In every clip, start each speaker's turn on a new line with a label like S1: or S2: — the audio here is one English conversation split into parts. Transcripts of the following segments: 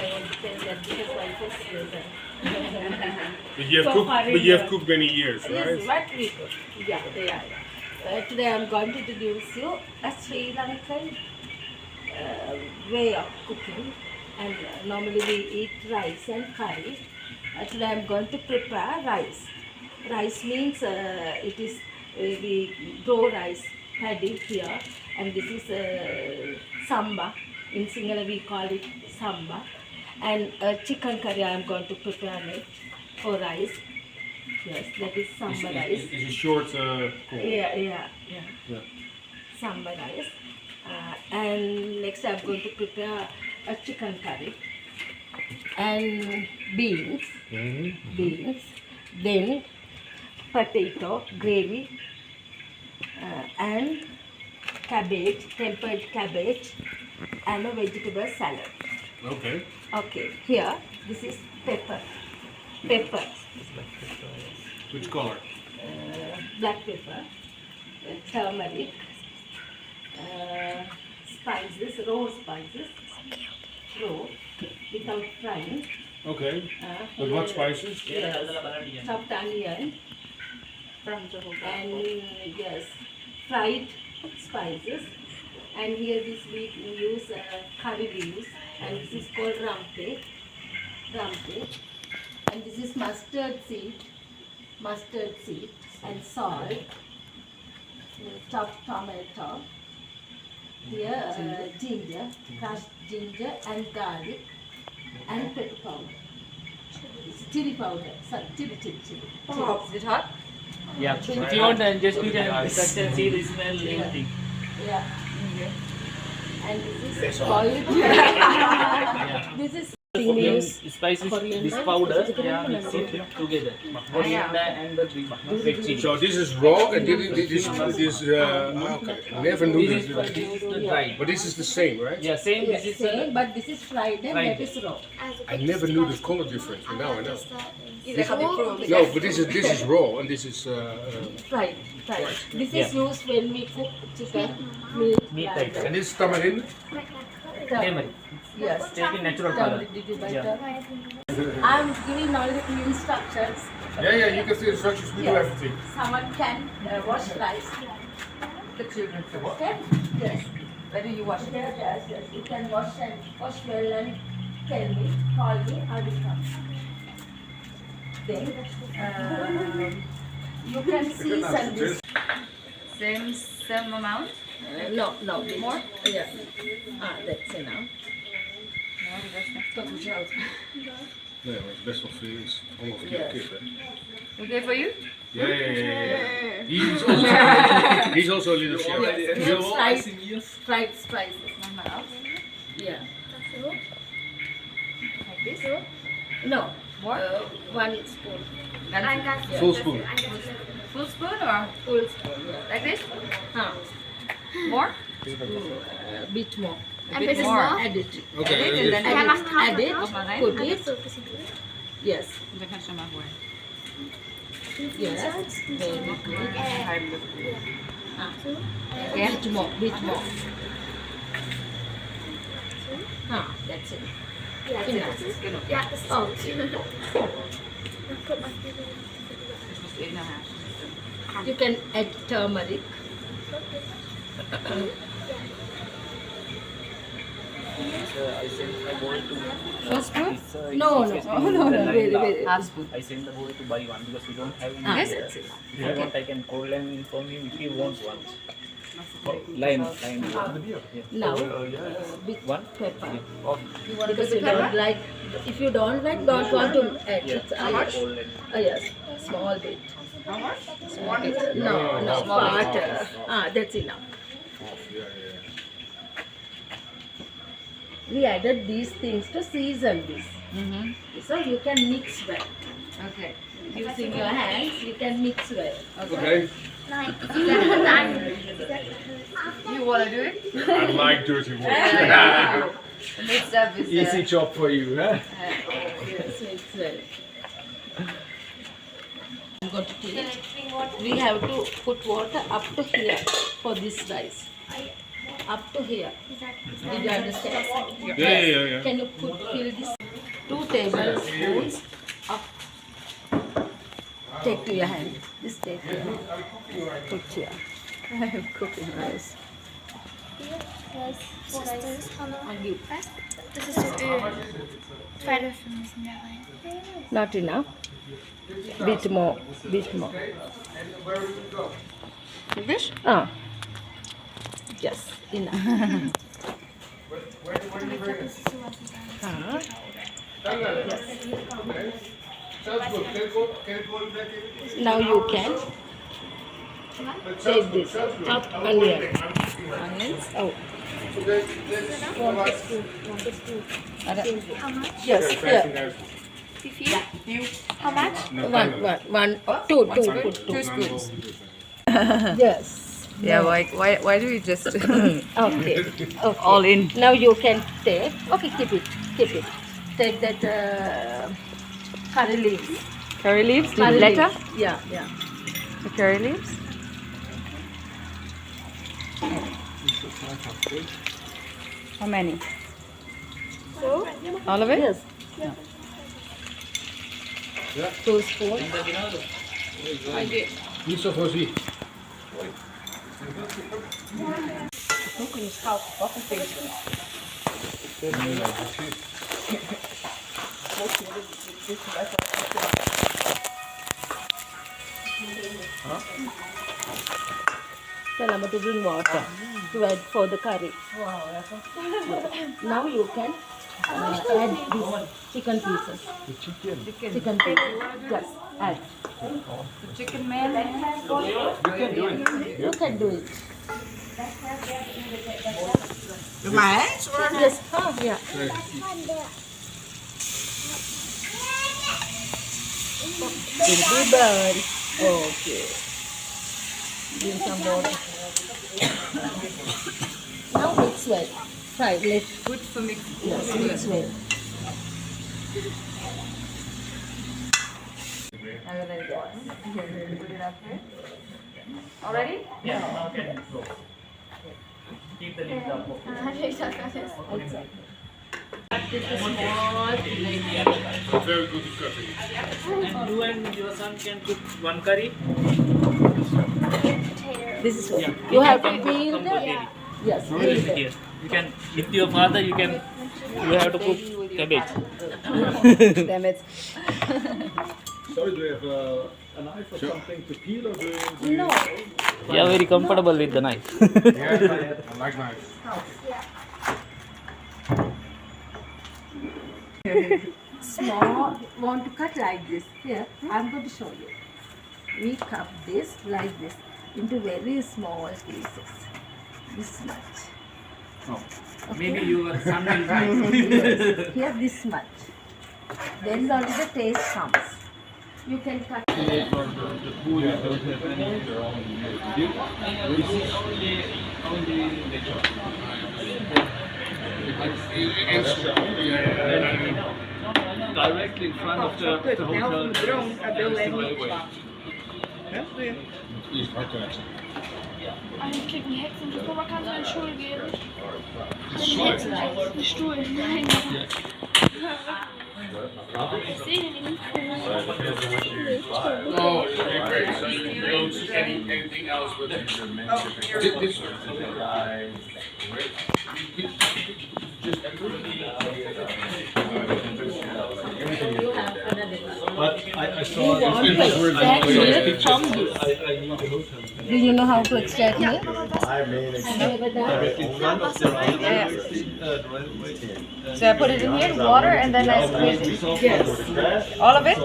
S1: I want to tell that this is my first lesson.
S2: But you have cooked many years, right?
S1: Yes, what we cook. Yeah. Today I'm going to introduce you a Sri Lankan way of cooking. And normally we eat rice and curry. Today I'm going to prepare rice. Rice means we grow rice paddy here, and this is samba. In Sinhala we call it samba. And chicken curry I am going to prepare it for rice. Yes, that is samba rice.
S2: It's a short call.
S1: Yeah. Samba rice. And next I'm going to prepare a chicken curry and beans, then potato gravy and cabbage, tempered cabbage, and a vegetable salad. Okay, here this is pepper.
S2: Which color?
S1: Black pepper, turmeric, spices, raw spices, raw, without frying.
S2: Okay. But what spices?
S1: Yes, chopped onion, and yes, fried spices. And here this we use curry leaves, and this is called rampe, and this is mustard seed, and salt, chopped tomato. Here ginger, crushed ginger and garlic, and pepper powder. It's chili powder, sorry, chili.
S3: Is it hot?
S4: Yeah. If you want, just you can touch and see the smell. Everything.
S1: Yeah. And this is boiled. This is
S4: Spices, this powder, mix it together. Coriander and the red chili.
S2: So this is raw, and this okay. I never knew
S4: This
S2: this.
S4: is the dried.
S2: But this is the same, right?
S4: Yeah, same.
S1: yes,
S4: This is
S1: same, but this is fried and that is raw.
S2: I never knew the color difference, but now I know.
S3: No,
S2: No, but this is raw, and this is
S1: Fried. This is
S4: Yeah.
S1: used when we cook chicken,
S4: Meat
S1: like
S4: type.
S1: that.
S2: and this is tamarind.
S4: Turmeric.
S1: Yes.
S4: Take in natural color.
S1: Did you buy
S4: Yeah.
S1: that? I'm giving all the instructions.
S2: Yeah, you can see the instructions. We do
S1: Yes.
S2: everything.
S1: Someone can wash rice.
S3: The children can watch.
S1: Okay? Yes.
S3: Where do you wash it?
S1: Yes. You can wash well and call me, I will come. Then you can season this.
S3: Same amount?
S1: No.
S3: More?
S1: Yeah. That's enough.
S2: Nee, maar het is best wel veel. Het is ongeveer
S1: Yes.
S2: kip, hè?
S3: Okay for you?
S2: Yeah. He's also a little chef.
S1: Fried spices. Yeah.
S3: Like this?
S1: No.
S3: More?
S1: 1 spoon.
S2: Full spoon.
S3: Full spoon or
S1: Full spoon. Yeah.
S3: like this? More?
S1: Bit more.
S3: A bit more.
S1: Add it.
S2: Okay.
S3: And then
S1: Add it. Put it. Yes. Yes. Very good. Bit more. That's it. Enough. Okay. You can add turmeric.
S4: I send the boy to.
S3: Full spoon?
S1: No. Very.
S3: Half spoon.
S4: I send the boy to buy one because we don't have.
S1: Yes.
S4: Here.
S1: That's it.
S4: If you want, I can call and inform you if you want one. Lime.
S1: Now, bit
S4: One?
S1: pepper.
S3: You want
S1: Because
S3: to
S1: you don't like, if you don't like, don't want to add. It's
S4: How much?
S1: yes, small bit.
S3: How much?
S1: No, part. That's enough. We added these things to season this. So you can mix well.
S3: Okay.
S1: Using your hands, you can mix well.
S2: Okay.
S3: You want to do it?
S2: I like dirty work.
S3: The next step is
S4: Easy job for you, huh?
S1: Yes, it's well. I'm going to teach. We have to put water up to here for this rice. up to here. Did you understand?
S2: Yeah.
S1: Can you fill this 2 tablespoons of, take to your hand. This take to your hand. Put here. I am cooking rice. I'll give.
S5: Das ist so Öl. 2 Löffel müssen da rein.
S1: Not enough. Bit more. Bit more.
S3: Fish?
S1: Yes, enough. Now you can take this chop onion.
S3: Onions?
S1: Oh,
S5: How much?
S1: yes, here.
S5: Wie viel? How much?
S1: One, two, put
S3: 2
S1: two.
S3: spoons.
S1: Yes.
S3: Yeah, why do you just
S1: Okay.
S3: all in?
S1: Now you can take. Okay, keep it. Take that curry leaves.
S3: Curry leaves? The
S1: Curry
S3: letter?
S1: leaves. Yeah.
S3: The curry leaves? How many?
S5: So?
S3: All of it?
S1: Yes. 2 spoons.
S2: Niet zo voorzien.
S1: Tell Amma to bring water to add for the curry. Now you can add these chicken pieces. Chicken pieces. Yes, add.
S3: The chicken man?
S1: You can do it.
S3: With my hands? Or?
S1: Yes. Yeah. Simply burn. Okay. Bring some water. Now mix well. Fry. Let's
S3: Good for mix.
S1: yes, mix well.
S3: Put it up here. Already?
S4: Yeah, okay. Go. Keep the lids up.
S1: Outside. Cut it small.
S2: Very good cutting.
S4: And you and your son can cook one curry.
S1: This is what
S4: Yeah.
S1: you have to
S4: Come
S1: peel
S4: to
S1: the.
S4: here.
S1: Yes.
S4: Peel
S1: Peel
S4: it
S1: the.
S4: here. You can, with your father, you can. You have to cook cabbage.
S3: Damn it.
S6: Sorry, do you have a knife or something to peel, or do you?
S1: No.
S4: You are very comfortable with the knife.
S2: Yeah, I like knives.
S1: Small. Want to cut like this? Here, I'm going to show you. We cut this like this into very small pieces. This much.
S4: Maybe your son will try.
S1: Here, this much. Then only the taste comes. You can cut.
S6: Directly in front of the hotel.
S5: Ich krieg einen Hexen. Guck mal, kannst du in den Stuhl gehen? Den Hexen, den Stuhl. Nein. Ich sehe den nicht.
S2: Oh, okay, great. So you don't see anything else with it. This
S6: But I saw
S1: You want to extract milk from this.
S6: I knew the hotel.
S1: Do you know how to extract milk?
S6: Directly in front of the railway.
S3: So I put it in here, water, and then I squeeze it.
S1: Yes.
S3: All of it?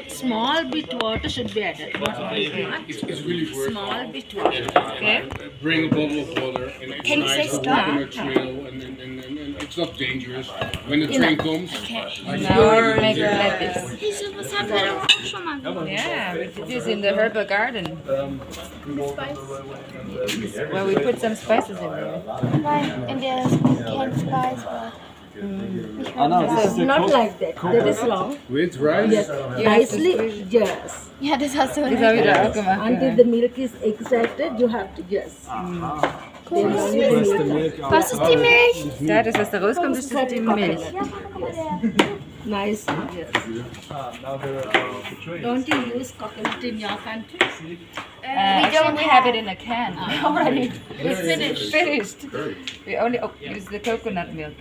S1: Small bit water should be added. Not very much.
S2: it's really worth
S1: Small bit water.
S3: Okay.
S2: Bring a bottle of water and it's
S5: Can you
S2: nice
S5: say
S2: to
S5: stop?
S2: walk on a trail and it's not dangerous. When the train comes,
S3: Now make it like this.
S5: Wieso, was haben wir doch auch schon mal gemacht?
S3: Yeah, we did this in the herbal garden. Well, we put some spices in there.
S5: Nein, in der Canned Spice war.
S6: Oh no, this is the
S1: Not
S6: cook.
S1: like that. That is wrong.
S2: With rice?
S1: Yes. Nicely, yes.
S3: Ja, das hast du
S7: Das
S3: nicht.
S7: habe ich da auch gemacht.
S1: Until the milk is extracted, you have to just. Then only the
S6: Press the
S1: milk.
S6: milk out.
S3: Was ist die Milch?
S7: Ja, das, was da rauskommt, das ist die Milch.
S1: Nice. Yes.
S6: Now there are the trays.
S1: Don't you use coconut in your country?
S7: Actually, we have it in a can already. It's finished. We only use the coconut milk.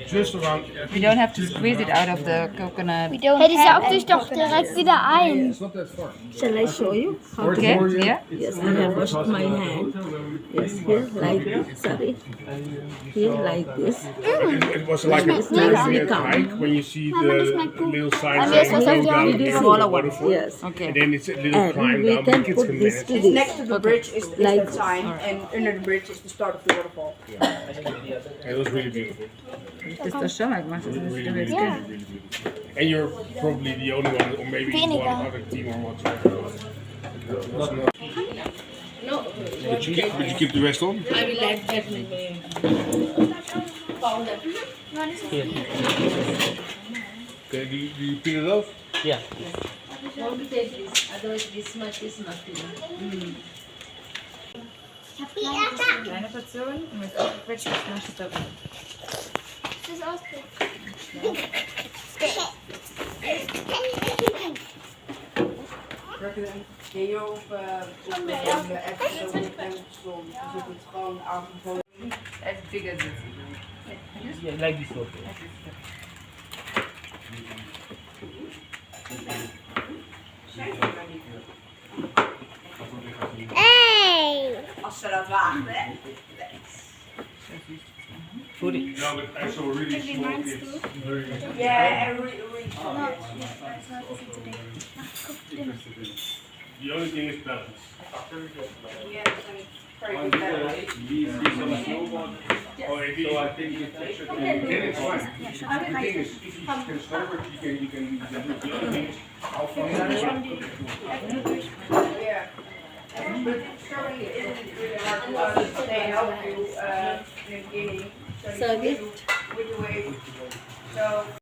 S2: Just around.
S7: We don't have to squeeze it out of the coconut.
S3: Hey, die saugt sich doch direkt wieder ein.
S2: It's not that far.
S1: Shall I show you how to?
S7: Okay, yeah.
S1: Yes, I have washed my hand. Yes, here like this. Sorry. Here like this.
S2: It was like a
S1: nicely
S2: hike when you see the little signs
S3: Yes,
S2: that
S3: was
S2: go
S3: ook
S2: down
S3: die
S2: the
S7: smaller one.
S2: waterfall.
S1: Yes.
S7: Okay.
S2: And then it's a little
S1: And
S2: climb
S1: we
S2: down.
S1: can
S2: Kids
S1: put
S2: can
S1: this
S2: manage.
S1: to this.
S8: Next to the bridge is
S1: Like
S8: the sign, and under the bridge is the start of the waterfall.
S2: It was really beautiful.
S7: Das ist doch schon mal gemacht. Das ist
S2: Really, really, really, really beautiful. And you're probably the only one, or maybe
S3: Weniger.
S2: one other team or whatsoever.
S1: No,
S2: But you keep the rest on?
S1: I will add that powder.
S2: Okay, do you peel it off?
S4: Yeah.
S1: Don't take this, otherwise this much is not enough.
S7: Kleine Portion mit aufgequetschten Naschstoffen.
S3: Das ist aus.
S8: Hier op de app zo met hem stond. Dus ik het gewoon aangevoerd.
S7: As big as it.
S4: Yeah, like this one.
S3: Hey!
S8: Als ze dat wagen, hè.
S4: Sorry.
S2: No, but I saw really small kids.
S8: Yeah, and really
S2: The only thing is balance.
S8: Yeah, very good balance.
S2: Oh, so I think it's fine. The thing is, if you can stop it, you can do the other things. How far
S8: Yeah. But showing it isn't really hard to they help you in the beginning. So
S1: Serve
S8: you
S1: it.
S8: with the way. So